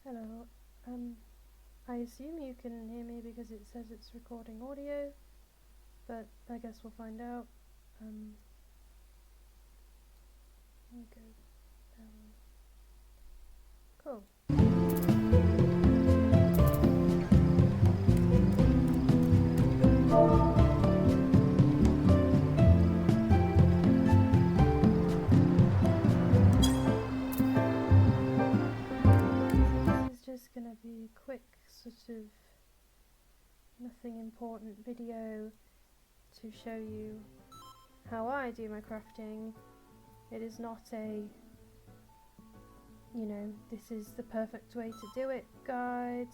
Hello. I assume you can hear me because it says it's recording audio, but I guess we'll find out. Here we go. Cool. This is just gonna be a quick sort of nothing important video to show you how I do my crafting. It is not a, this is the perfect way to do it guide.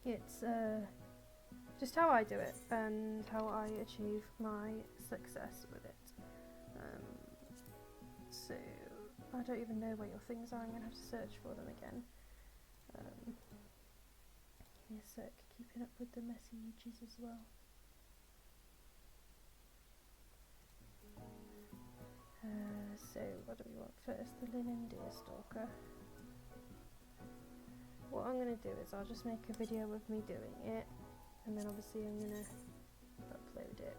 It's just how I do it and how I achieve my success with it. So I don't even know where your things are. I'm going to have to search for them again. Give me a sec, keeping up with the messages as well. So what do we want first? The linen deerstalker. What I'm going to do is I'll just make a video of me doing it, and then obviously I'm going to upload it,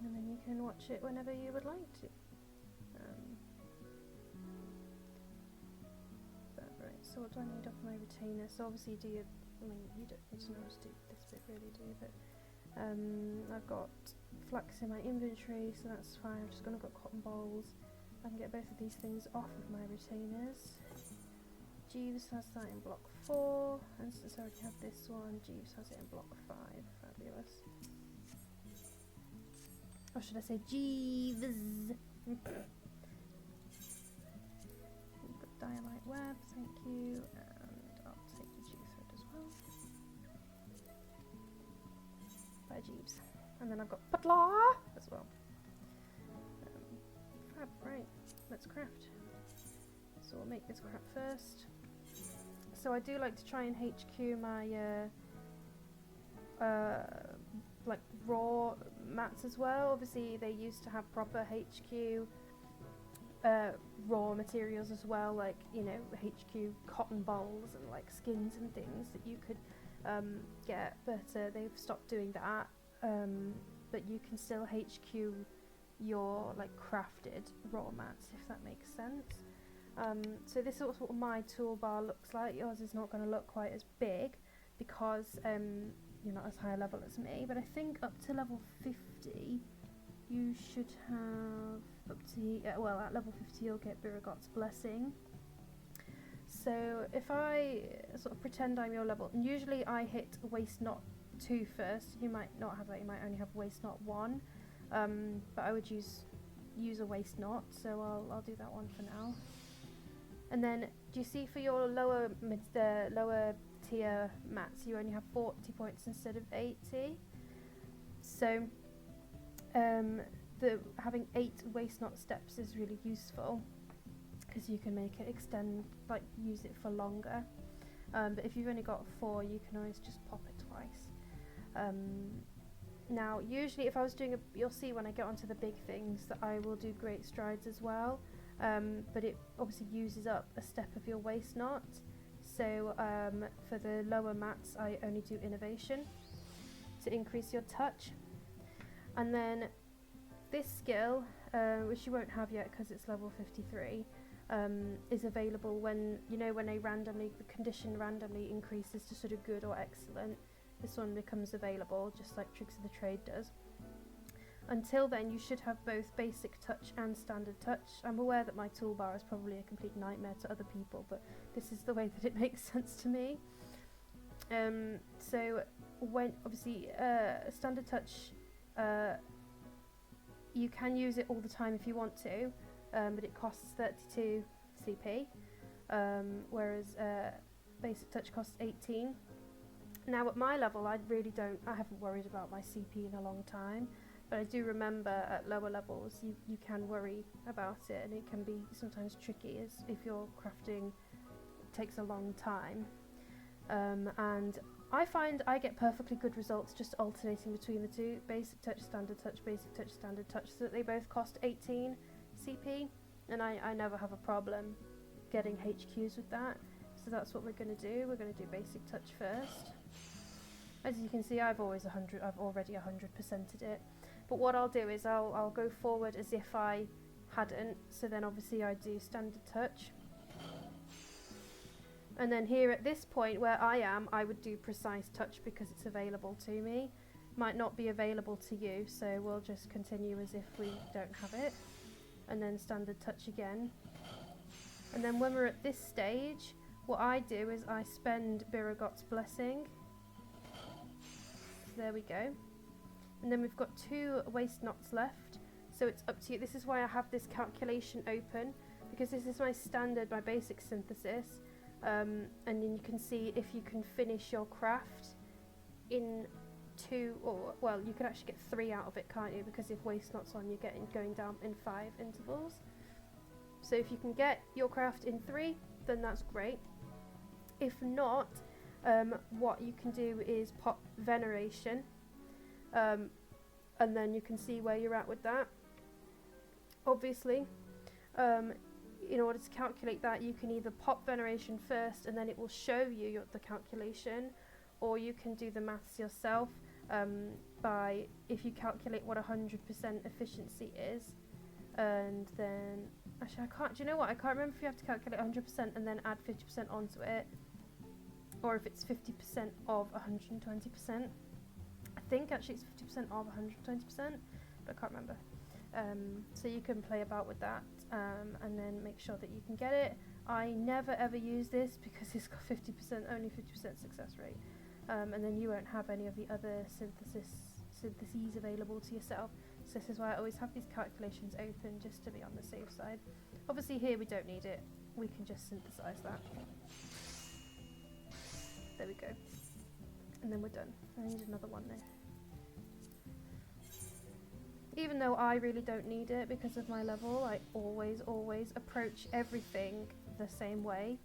and then you can watch it whenever you would like to. Right, so what do I need off my retainer? So obviously you don't need to know how to do this bit really, do you? But I've got flax in my inventory, so that's fine. I've just got cotton balls. I can get both of these things off of my retainers. Jeeves has that in block 4, and since I already have this one, Jeeves has it in block 5. Fabulous. Or should I say Jeeves? Diamite web, thank you, and I'll take the Jew thread as well. By Jeeves. And then I've got Butler as well. Fab, right, let's craft. So we'll make this crap first. So I do like to try and HQ my like raw mats as well. Obviously they used to have proper HQ raw materials as well, like HQ cotton balls and like skins and things that you could get, but they've stopped doing that. But you can still HQ your like crafted raw mats, if that makes sense. So this is what my toolbar looks like. Yours is not going to look quite as big because you're not as high level as me, but I think up to level 50 you should have up to, well, at level 50 you'll get Biragot's Blessing. So if I sort of pretend I'm your level, and usually I hit waist knot 2 first. You might not have that, you might only have waist knot 1, but I would use a waist knot, so I'll do that one for now. And then, do you see for your lower tier mats, you only have 40 points instead of 80? So having 8 waist knot steps is really useful because you can make it extend, like use it for longer. But if you've only got 4, you can always just pop it twice. Now, usually if I was doing you'll see when I get onto the big things that I will do great strides as well. But it obviously uses up a step of your waist knot. So for the lower mats, I only do innovation to increase your touch. And then this skill, which you won't have yet because it's level 53, is available when the condition randomly increases to sort of good or excellent. This one becomes available just like Tricks of the Trade does. Until then, you should have both basic touch and standard touch. I'm aware that my toolbar is probably a complete nightmare to other people, but this is the way that it makes sense to me. So when obviously standard touch, you can use it all the time if you want to, but it costs 32 CP, whereas basic touch costs 18. Now at my level, I haven't worried about my CP in a long time. But I do remember at lower levels you can worry about it, and it can be sometimes tricky if your crafting takes a long time. And I find I get perfectly good results just alternating between the two, basic touch, standard touch, so that they both cost 18 CP, and I never have a problem getting HQs with that. So that's what we're going to do. We're going to do basic touch first. As you can see, I've already 100%ed it. But what I'll do is I'll go forward as if I hadn't. So then obviously I do standard touch. And then here at this point where I am, I would do precise touch because it's available to me. Might not be available to you, so we'll just continue as if we don't have it. And then standard touch again. And then when we're at this stage, what I do is I spend Biragot's Blessing. So there we go. And then we've got 2 waist knots left. So it's up to you. This is why I have this calculation open, because this is my standard, my basic synthesis. And then you can see if you can finish your craft in 2, or well, you can actually get 3 out of it, can't you? Because if waist knots on, you're going down in 5 intervals. So if you can get your craft in 3, then that's great. If not, what you can do is pop Veneration, and then you can see where you're at with that. Obviously, in order to calculate that, you can either pop Veneration first and then it will show you the calculation, or you can do the maths yourself by, if you calculate what 100% efficiency is, and then, actually I can't, do you know what, I can't remember if you have to calculate 100% and then add 50% onto it, or if it's 50% of 120%. I think actually it's 50% of 120%, but I can't remember. So you can play about with that, and then make sure that you can get it. I never ever use this because it's got only 50% success rate, and then you won't have any of the other syntheses available to yourself. So this is why I always have these calculations open, just to be on the safe side. Obviously here we don't need it, we can just synthesize that. There we go. And then we're done. I need another one now. Even though I really don't need it because of my level, I always approach everything the same way.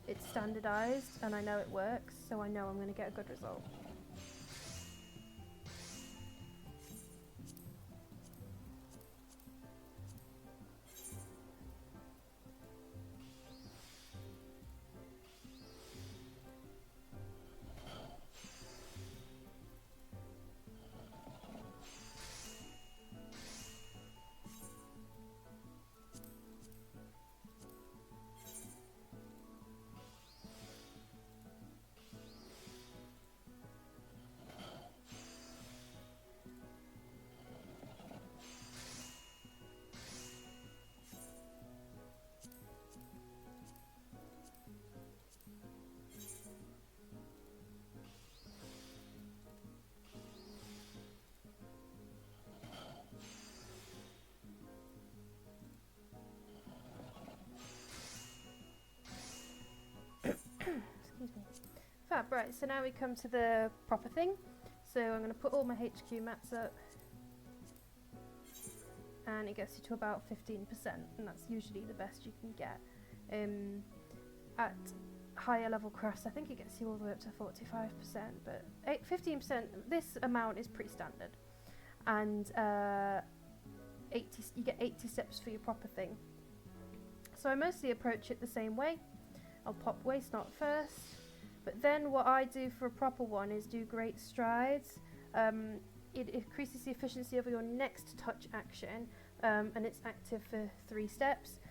It's standardized and I know it works, so I know I'm going to get a good result. Fab, right, so now we come to the proper thing. So I'm going to put all my HQ mats up, and it gets you to about 15%, and that's usually the best you can get. At higher level crafts, I think it gets you all the way up to 45%, but 15%, this amount is pretty standard. And you get 80 steps for your proper thing. So I mostly approach it the same way. I'll pop waist knot first, but then what I do for a proper one is do great strides. It increases the efficiency of your next touch action, and it's active for 3 steps.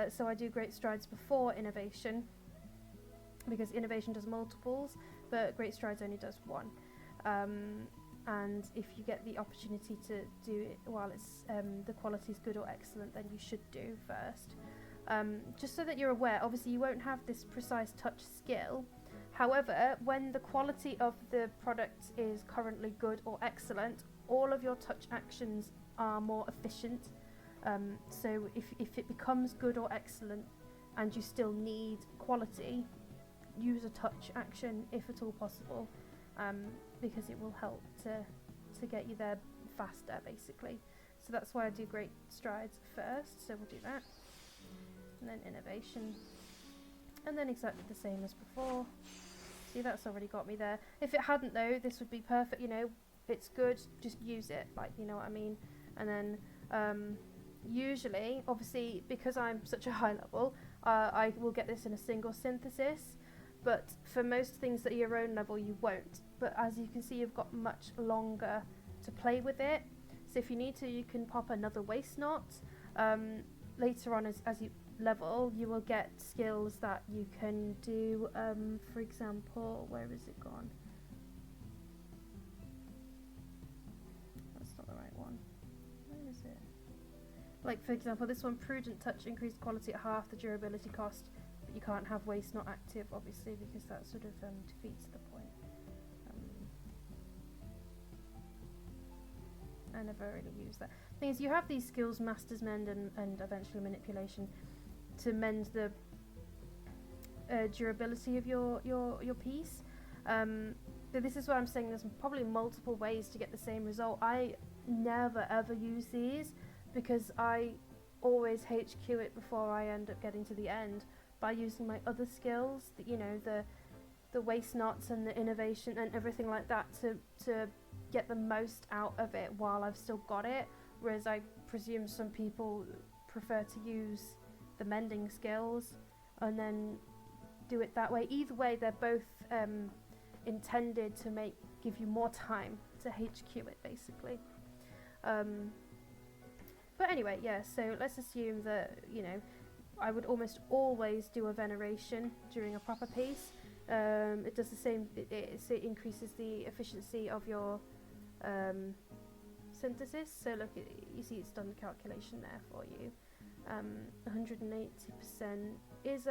So I do great strides before innovation, because innovation does multiples, but great strides only does 1. And if you get the opportunity to do it while it's the quality is good or excellent, then you should do first. Just so that you're aware, obviously you won't have this precise touch skill. However, when the quality of the product is currently good or excellent, all of your touch actions are more efficient. So if it becomes good or excellent and you still need quality, use a touch action if at all possible, because it will help to get you there faster, basically. So that's why I do great strides first, so we'll do that. And then innovation. And then exactly the same as before. See, that's already got me there. If it hadn't though, this would be perfect, you know, it's good, just use it, like, you know what I mean? And then usually, obviously, because I'm such a high level, I will get this in a single synthesis, but for most things at your own level you won't. But as you can see, you've got much longer to play with it, so if you need to, you can pop another waist knot. Later on, as you level, you will get skills that you can do, for example, where is it gone? That's not the right one. Where is it? Like, for example, this one, Prudent Touch, increased quality at half the durability cost, but you can't have waist not active, obviously, because that sort of defeats the point. I never really use that. Thing is, you have these skills, Master's Mend and eventually Manipulation, to mend the durability of your piece. But this is what I'm saying, there's probably multiple ways to get the same result. I never ever use these because I always HQ it before I end up getting to the end by using my other skills, you know, the waist knots and the innovation and everything like that to get the most out of it while I've still got it, whereas I presume some people prefer to use the mending skills and then do it that way. Either way, they're both intended to give you more time to HQ it, basically. But anyway, yeah, so let's assume that, you know, I would almost always do a veneration during a proper piece. It does the same, it increases the efficiency of your synthesis. So look, you see it's done the calculation there for you. 180% is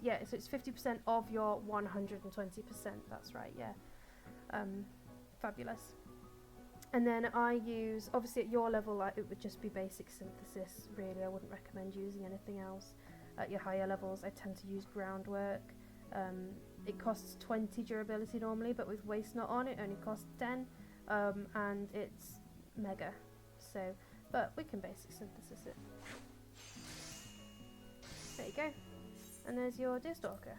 yeah, so it's 50% of your 120%, that's right, yeah. Fabulous. And then I use, obviously at your level, it would just be basic synthesis, really. I wouldn't recommend using anything else. At your higher levels, I tend to use groundwork. It costs 20 durability normally, but with waist knot on, it only costs 10, and it's mega. So, but we can basic synthesis it. There you go. And there's your Deerstalker.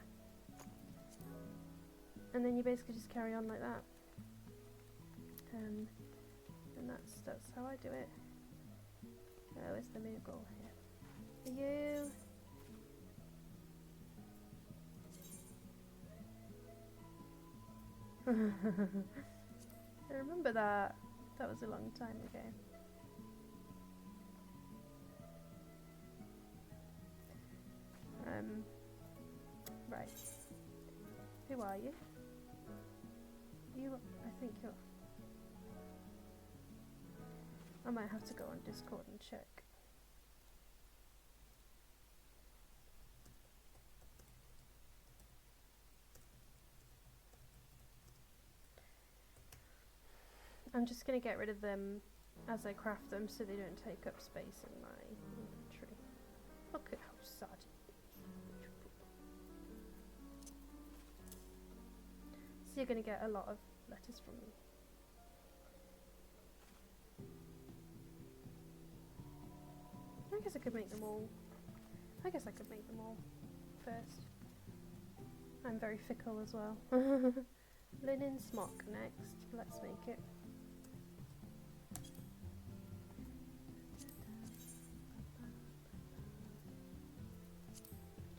And then you basically just carry on like that. And that's how I do it. Oh, it's the Moogle here. You. I remember that. That was a long time ago. Right. Who are you? I think you're... I might have to go on Discord and check. I'm just going to get rid of them as I craft them so they don't take up space in my inventory. Look at how sad it is. So you're going to get a lot of letters from me. I guess I could make them all. First. I'm very fickle as well. Linen smock next. Let's make it.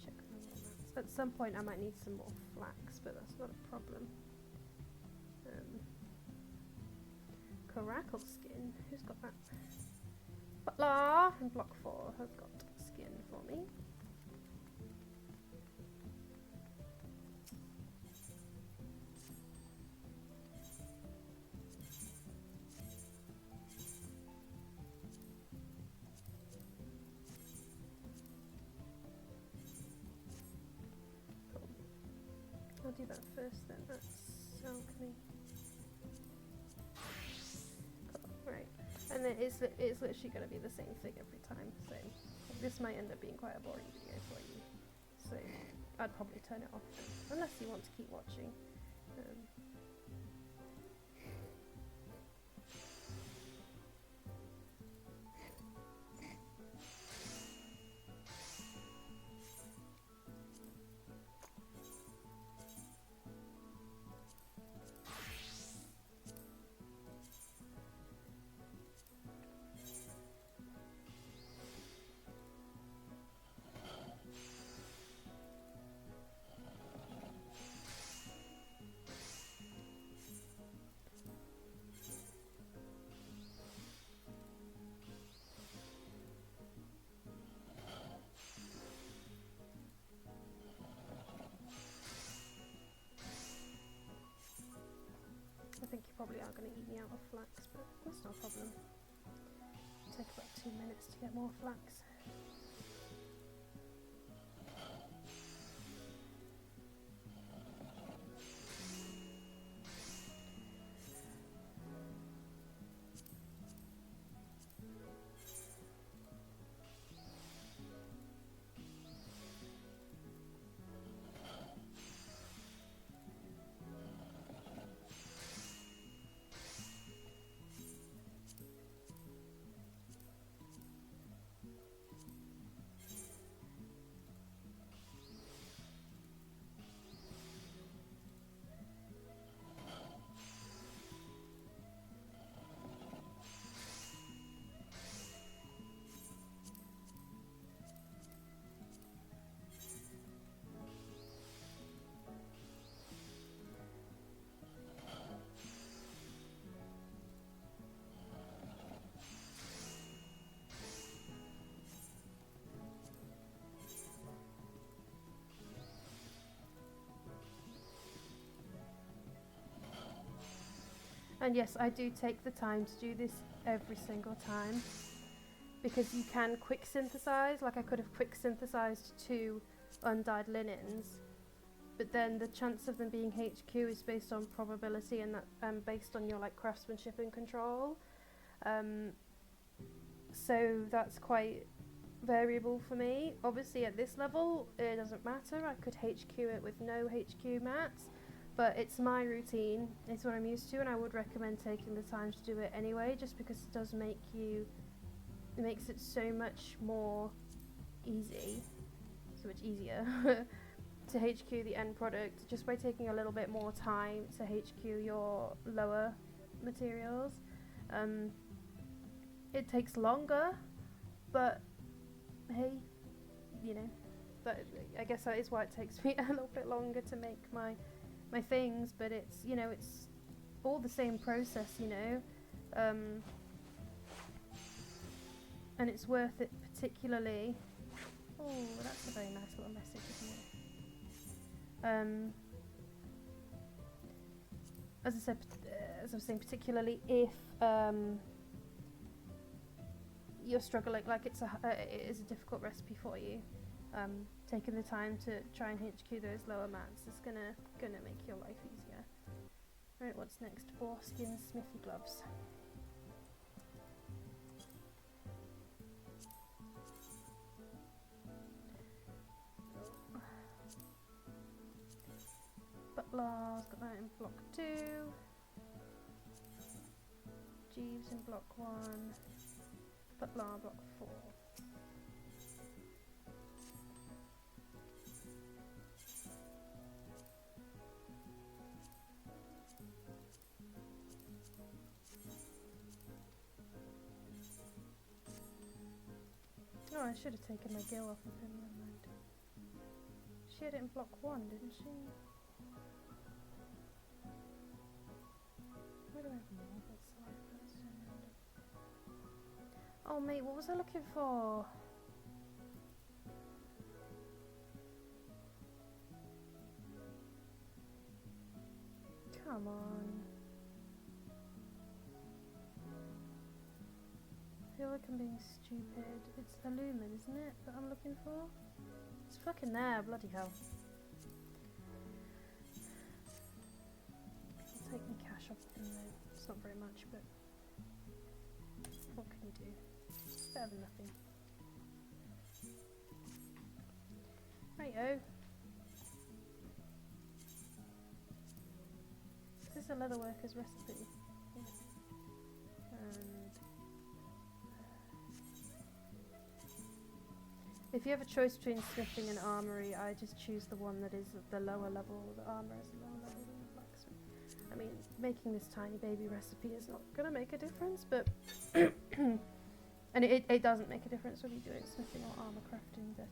Check my mats. At some point I might need some more flax, but that's not a problem. Coracle skin. Who's got that? Butler and block 4 has got skin for me. Cool. I'll do that first then. That's alchemy. Right, and then it's literally going to be the same thing every time, so this might end up being quite a boring video for you, so I'd probably turn it off, unless you want to keep watching. are going to eat me out of flax, but that's not a problem. It'll take about 2 minutes to get more flax. And yes, I do take the time to do this every single time, because you can quick synthesize. Like I could have quick synthesized 2 undyed linens, but then the chance of them being HQ is based on probability, and that based on your like craftsmanship and control. So that's quite variable for me. Obviously at this level it doesn't matter, I could HQ it with no HQ mats, but it's my routine, it's what I'm used to, and I would recommend taking the time to do it anyway, just because it does make you, it makes it so much more easy, so much easier to HQ the end product just by taking a little bit more time to HQ your lower materials. It takes longer, but hey, you know, that, I guess that is why it takes me a little bit longer to make my things, but it's, you know, it's all the same process, you know, and it's worth it, particularly. Oh, that's a very nice little message, isn't it? As I said, as I was saying, particularly if you're struggling, like it is a difficult recipe for you, taking the time to try and HQ those lower mats is gonna make your life easier. Right, what's next? Boarskin smithy gloves. Butler's got that in block 2. Jeeves in block 1. Butler block 4. Oh, I should have taken my gill off of him, never mind. She had it in block 1, didn't she? Where do I have more? Oh mate, what was I looking for? Come on. I feel like I'm being stupid. It's Illumin, isn't it, that I'm looking for? It's fucking there, bloody hell. I'll take my cash off him though. It's not very much, but what can you do? It's better than nothing. Righto. Is this a leatherworker's recipe? Yeah. And if you have a choice between smithing and armory, I just choose the one that is at the lower level. The armor is the lower level than the blacksmith. I mean, making this tiny baby recipe is not going to make a difference, but and it doesn't make a difference whether you do it smithing or armor crafting, but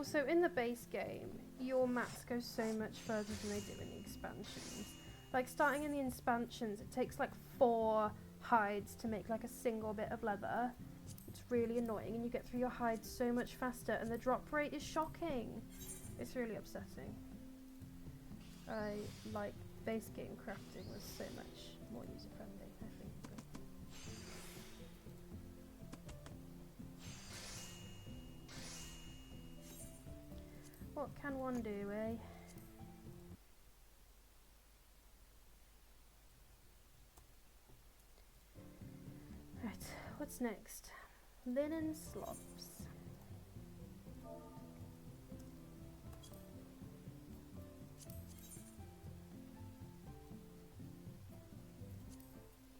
Also, in the base game, your mats go so much further than they do in the expansions. Like, starting in the expansions, it takes like 4 hides to make like a single bit of leather. It's really annoying, and you get through your hides so much faster, and the drop rate is shocking. It's really upsetting. I like base game crafting was so much more user friendly, I think. What can one do, eh? Right, what's next? Linen slobs.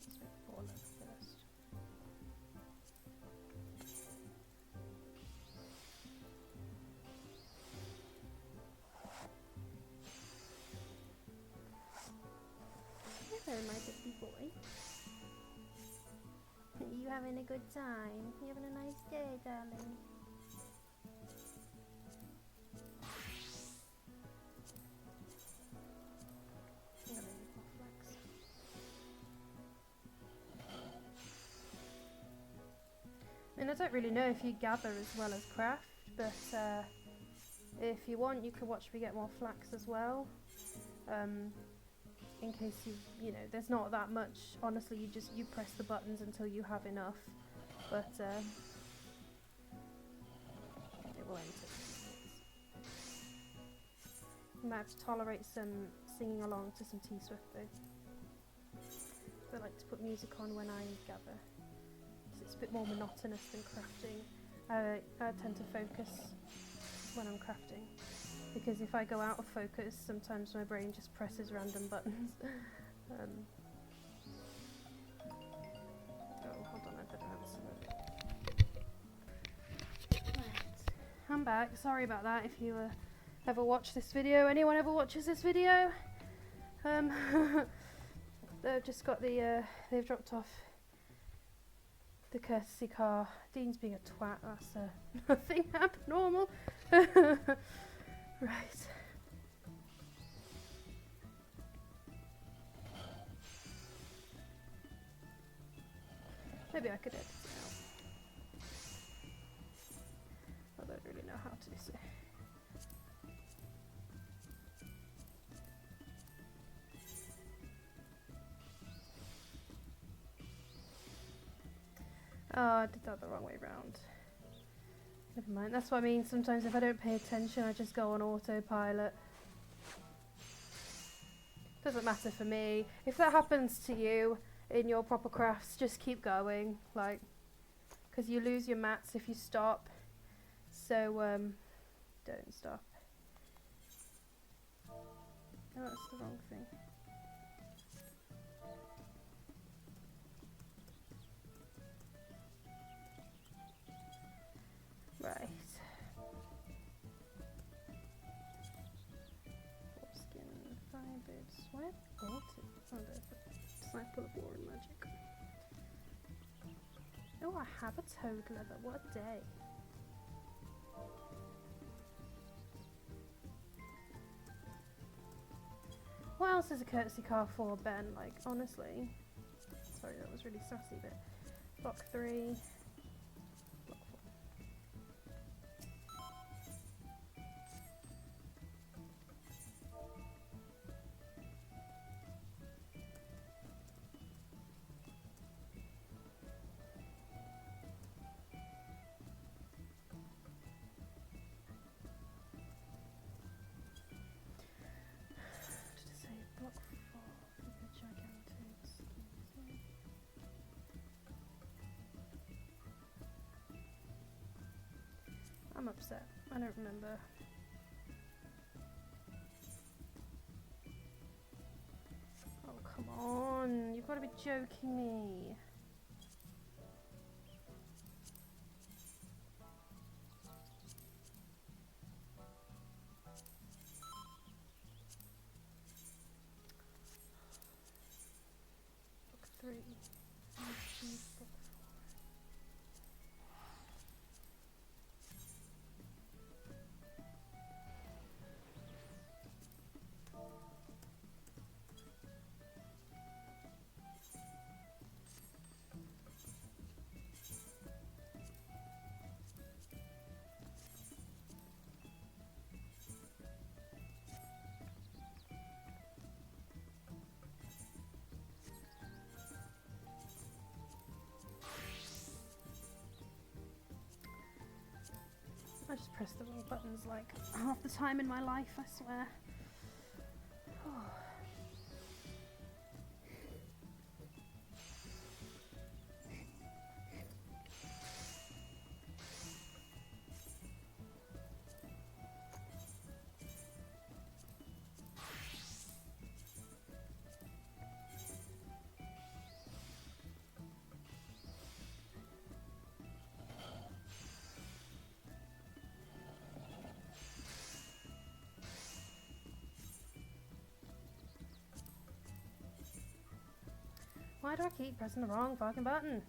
Let's make Paula first. Hello, my good boy. Are you having a good time? You having a nice day, darling? I'm gonna need more flax. I mean, I don't really know if you gather as well as craft, but if you want, you can watch me get more flax as well. In case you know, there's not that much. Honestly, you press the buttons until you have enough, but it will only take a few minutes. You might have to tolerate some singing along to some T-Swift though. I like to put music on when I gather, because it's a bit more monotonous than crafting. I tend to focus when I'm crafting. Because if I go out of focus, sometimes my brain just presses random buttons. Oh, hold on, I better answer that. Right. I'm back. Sorry about that if you ever watch this video. Anyone ever watches this video? They've just got the, they've dropped off the courtesy car. Dean's being a twat, that's nothing abnormal. Right. Maybe I could edit it out. I don't really know how to do so. Oh, I did that the wrong way round. Never mind, that's what I mean. Sometimes if I don't pay attention, I just go on autopilot. Doesn't matter for me. If that happens to you in your proper crafts, just keep going. Like, because you lose your mats if you stop. So, don't stop. Oh, that's the wrong thing. Right. Foreskin, fibered sweat, bolted. Oh, there's a disciple of war and magic. Oh, I have a toad leather. What a day. What else is a courtesy car for, Ben? Like, honestly. Sorry, that was really sassy, but block 3. I'm upset. I don't remember. Oh, come on. You've got to be joking me. Book 3. Book 4. I just press the wrong buttons like half the time in my life, I swear. Why do I keep pressing the wrong fucking button?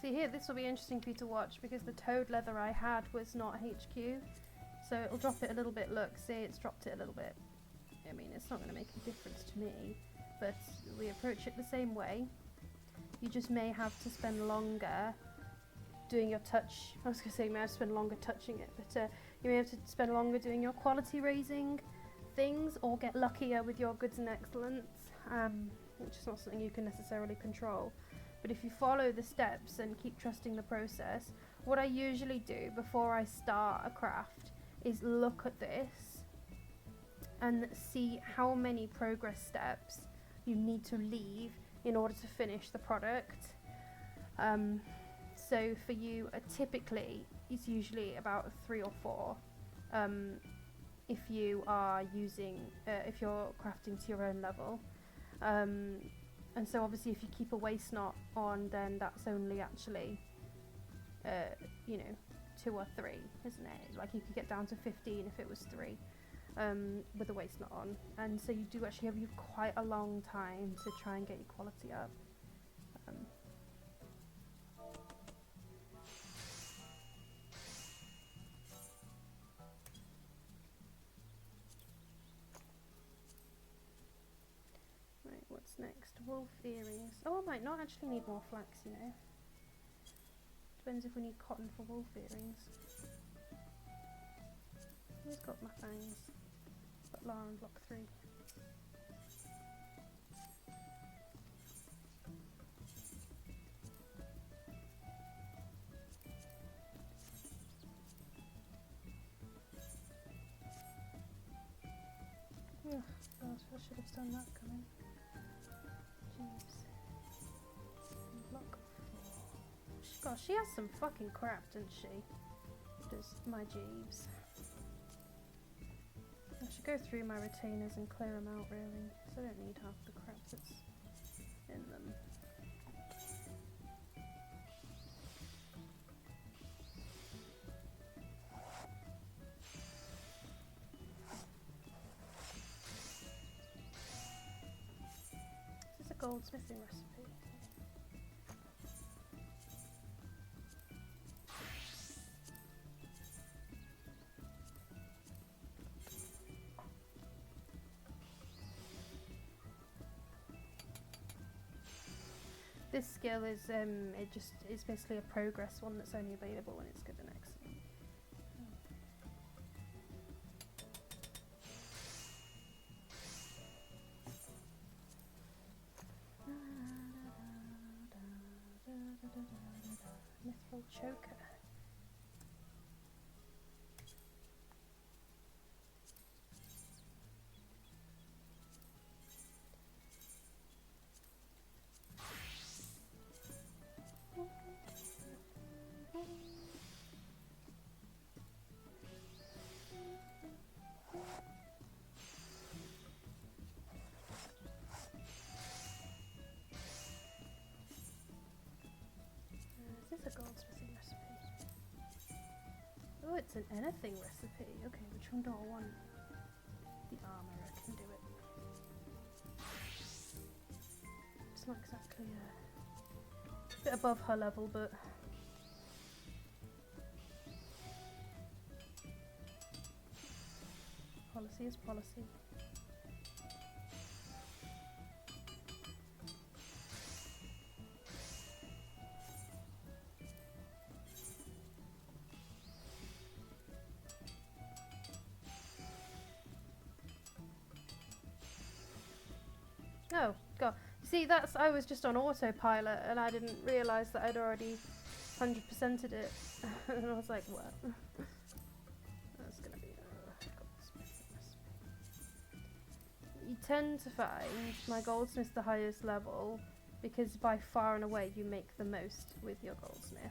See here, this will be interesting for you to watch because the toad leather I had was not HQ. So it'll drop it a little bit. Look, see, it's dropped it a little bit. I mean, it's not going to make a difference to me, but we approach it the same way. You just may have to spend longer doing your touch. I was going to say you may have to spend longer touching it, but you may have to spend longer doing your quality raising things or get luckier with your goods and excellence, which is not something you can necessarily control. But if you follow the steps and keep trusting the process, what I usually do before I start a craft is look at this and see how many progress steps you need to leave in order to finish the product. So for you, typically it's usually about 3 or 4. If you are using, if you're crafting to your own level. And so obviously if you keep a waist knot on, then that's only actually, you know, 2 or 3, isn't it? Like you could get down to 15 if it was 3, with a waist knot on. And so you do actually have quite a long time to try and get your quality up. Right, what's next? Wolf earrings. Oh, I might not actually need more flax, you know. Depends if we need cotton for wolf earrings. Who's got my fangs? Got Lara in block 3. Oh god, I should have done that coming. Jeeves. Block 4. Gosh, she has some fucking crap, doesn't she? Does my Jeeves. I should go through my retainers and clear them out really, because I don't need half the crap that's in them. Is this a goldsmithing recipe? This skill is it's basically a progress one that's only available when it's good and excellent. Mithril choker. Is this a goldsmithing recipe? Oh, it's an anything recipe. Okay, which one do I want? The armor, I can do it. it's not exactly a bit above her level, but policy is policy. Oh, God. See, I was just on autopilot and I didn't realise that I'd already 100%ed it. And I was like, what? That's gonna be You tend to find my goldsmith's the highest level because by far and away you make the most with your goldsmith.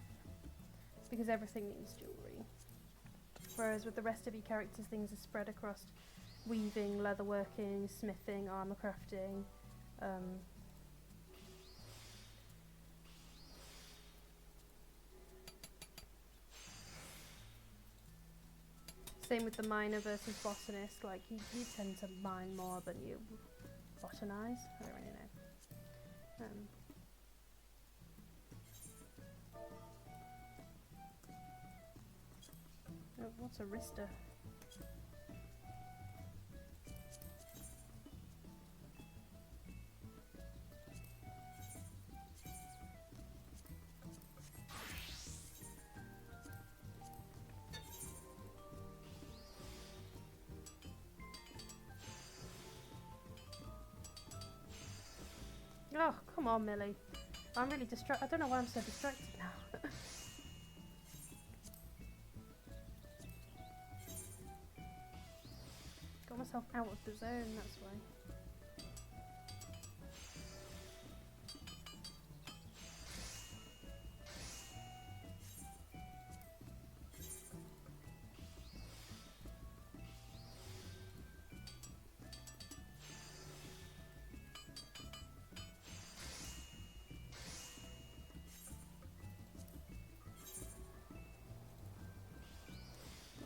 Because everything needs jewellery. Whereas with the rest of your characters, things are spread across weaving, leatherworking, smithing, armour crafting. Same with the miner versus botanist, like you tend to mine more than you botanize. I don't really know. Oh, what's a Rista? Oh, come on, Millie. I'm really distracted. I don't know why I'm so distracted now. Got myself out of the zone, that's why.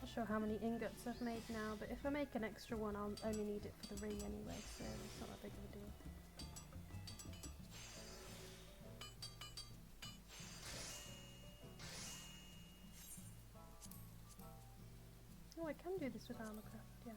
Not sure how many ingots I've made now, but if I make an extra one, I'll only need it for the ring anyway, so it's not that big of a deal. Oh, I can do this with armor craft, yeah.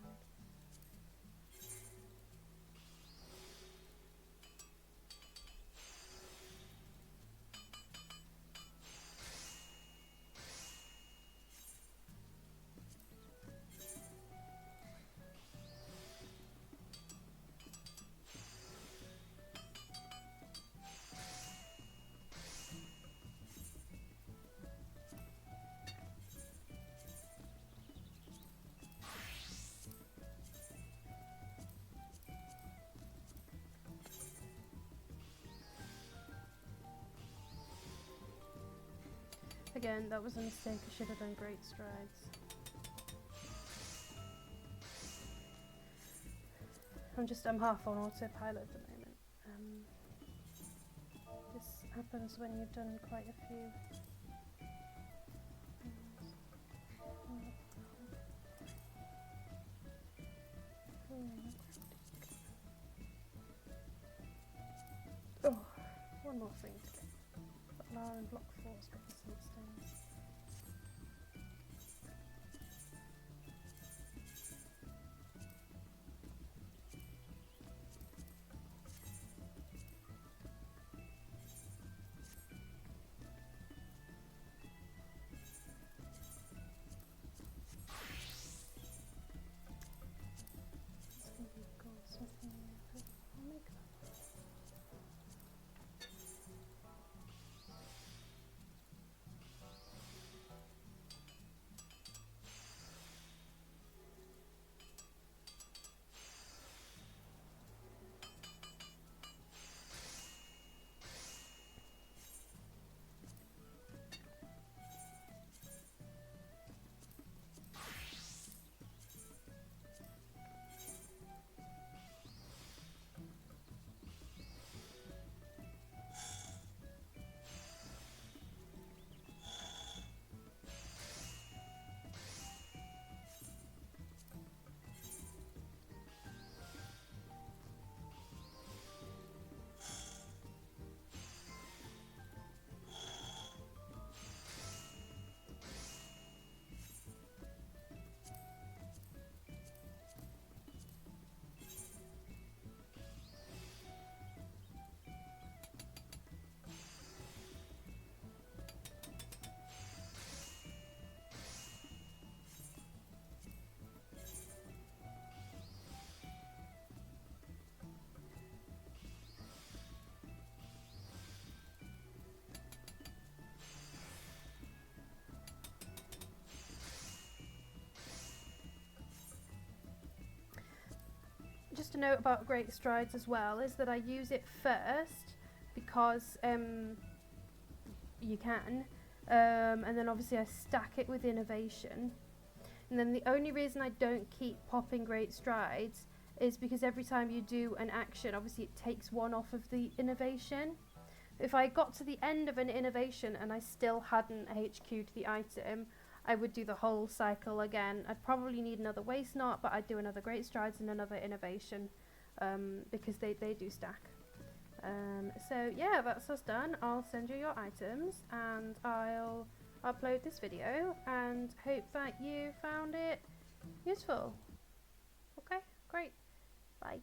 Again, that was a mistake. I should have done great strides. I'm half on autopilot at the moment. This happens when you've done quite a few. Oh, one more thing to get. But now in block 4's got the silkstones. It's going to be goldsmithing. I'll make that. just a note about Great Strides as well is that I use it first because you can, and then obviously I stack it with Innovation. And then the only reason I don't keep popping Great Strides is because every time you do an action, obviously it takes one off of the Innovation. If I got to the end of an Innovation and I still hadn't HQ'd the item, I would do the whole cycle again. I'd probably need another Waste Knot, but I'd do another Great Strides and another Innovation, because they do stack. So yeah, that's us done. I'll send you your items and I'll upload this video and hope that you found it useful. Okay, great. Bye.